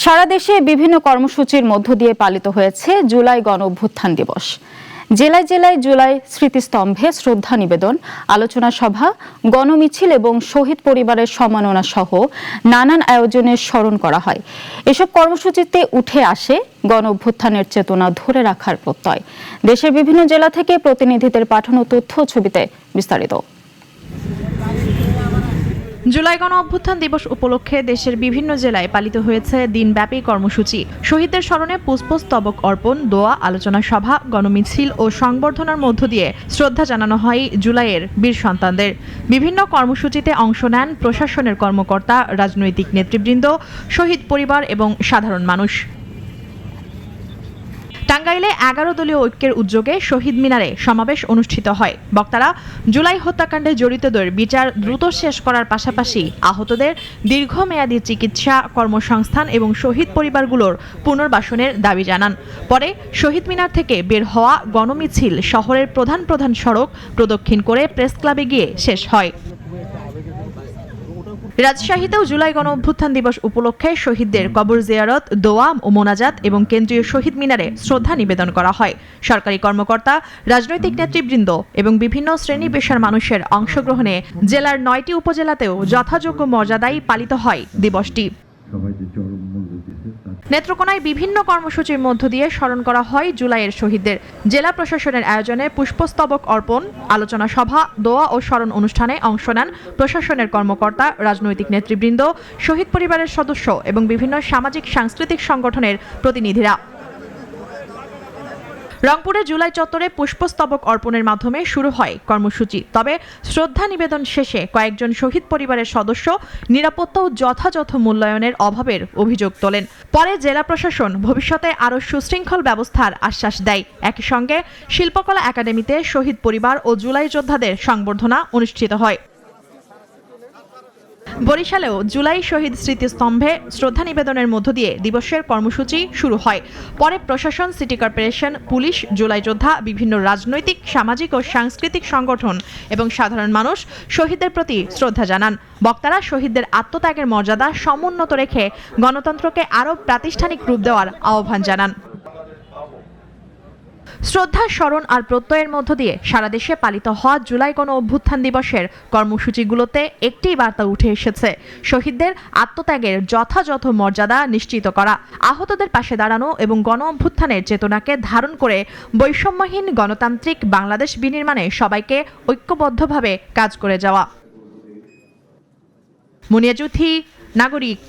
সারা দেশে বিভিন্ন কর্মসূচির মধ্য দিয়ে পালিত হয়েছে জুলাই গণঅভ্যুত্থান দিবস। জেলায় জেলায় জুলাই স্মৃতিস্তম্ভে শ্রদ্ধা নিবেদন, আলোচনা সভা, গণমিছিল এবং শহীদ পরিবারের সম্মাননা সহ নানান আয়োজনের স্মরণ করা হয়। এসব কর্মসূচিতে উঠে আসে গণঅভ্যুত্থানের চেতনা ধরে রাখার প্রত্যয়। দেশের বিভিন্ন জেলা থেকে প্রতিনিধিদের পাঠানো তথ্য ছবিতে বিস্তারিত। জুলাই গণঅভ্যুত্থান দিবস উপলক্ষে দেশের বিভিন্ন জেলায় পালিত হয়েছে দিনব্যাপী কর্মসূচি। শহীদদের স্মরণে পুষ্পস্তবক অর্পণ, দোয়া, আলোচনা সভা, গণমিছিল ও সংবর্ধনার মধ্য দিয়ে শ্রদ্ধা জানানো হয় জুলাইয়ের বীর সন্তানদের। বিভিন্ন কর্মসূচিতে অংশ নেন প্রশাসনের কর্মকর্তা, রাজনৈতিক নেতৃবৃন্দ, শহীদ পরিবার এবং সাধারণ মানুষ। টাঙ্গাইলে 11 দলীয় ঐক্যের উদ্যোগে শহীদ মিনারে সমাবেশ অনুষ্ঠিত হয়। বক্তারা জুলাই হত্যাকাণ্ডে জড়িতদের বিচার দ্রুত শেষ করার পাশাপাশি আহতদের দীর্ঘমেয়াদী চিকিৎসা, কর্মসংস্থান এবং শহীদ পরিবারগুলোর পুনর্বাসনের দাবি জানান। পরে শহীদ মিনার থেকে বের হওয়া গণমিছিল শহরের প্রধান প্রধান সড়ক প্রদক্ষিণ করে প্রেস ক্লাবে গিয়ে শেষ হয়। রাজশাহীতেও জুলাই গণঅভ্যুত্থান দিবস উপলক্ষে শহীদদের কবর জিয়ারত, দোয়া ও মোনাজাত এবং কেন্দ্রীয় শহীদ মিনারে শ্রদ্ধা নিবেদন করা হয়। সরকারি কর্মকর্তা, রাজনৈতিক নেতৃবৃন্দ এবং বিভিন্ন শ্রেণী পেশার মানুষের অংশগ্রহণে জেলার 9টি উপজেলাতেও যথাযোগ্য মর্যাদায় পালিত হয় দিবসটি। নেত্রকোনায় বিভিন্ন কর্মসূচির মধ্য দিয়ে স্মরণ করা হয় জুলাইয়ের শহীদদের। জেলা প্রশাসনের আয়োজনে পুষ্পস্তবক অর্পণ, আলোচনা সভা, দোয়া ও স্মরণ অনুষ্ঠানে অংশ নেন প্রশাসনের কর্মকর্তা, রাজনৈতিক নেতৃবৃন্দ, শহীদ পরিবারের সদস্য এবং বিভিন্ন সামাজিক সাংস্কৃতিক সংগঠনের প্রতিনিধিরা। রংপুরে জুলাই চত্বরে পুষ্পস্তবক অর্পণের মাধ্যমে শুরু হয় কর্মসূচি। তবে শ্রদ্ধা নিবেদন শেষে কয়েকজন শহীদ পরিবারের সদস্য নিরাপত্তা ও যথাযথ মূল্যায়নের অভাবের অভিযোগ তোলেন। পরে জেলা প্রশাসন ভবিষ্যতে আরও সুশৃঙ্খল ব্যবস্থার আশ্বাস দেয়। একই সঙ্গে শিল্পকলা একাডেমিতে শহীদ পরিবার ও জুলাই যোদ্ধাদের সংবর্ধনা অনুষ্ঠিত হয়। বরিশালেও জুলাই শহীদ স্মৃতিস্তম্ভে শ্রদ্ধা নিবেদনের মধ্য দিয়ে দিবসের কর্মসূচি শুরু হয়। পরে প্রশাসন, সিটি কর্পোরেশন, পুলিশ, জুলাই যোদ্ধা, বিভিন্ন রাজনৈতিক, সামাজিক ও সাংস্কৃতিক সংগঠন এবং সাধারণ মানুষ শহীদদের প্রতি শ্রদ্ধা জানান। বক্তারা শহীদদের আত্মত্যাগের মর্যাদা সমুন্নত রেখে গণতন্ত্রকে আরও প্রাতিষ্ঠানিক রূপ দেওয়ার আহ্বান জানান। শ্রদ্ধা, স্মরণ আর প্রত্যয়ের মধ্য দিয়ে সারা দেশে পালিত হওয়া জুলাই গণঅভ্যুত্থান দিবসের কর্মসূচিগুলোতে একটি বার্তা উঠে এসেছে: শহীদদের আত্মত্যাগের যথাযথ মর্যাদা নিশ্চিত করা, আহতদের পাশে দাঁড়ানো এবং গণঅভ্যুত্থানের চেতনাকে ধারণ করে বৈষম্যহীন গণতান্ত্রিক বাংলাদেশ বিনির্মাণে সবাইকে ঐক্যবদ্ধভাবে কাজ করে যাওয়া। মুনিয়া জুথি, নাগরিক।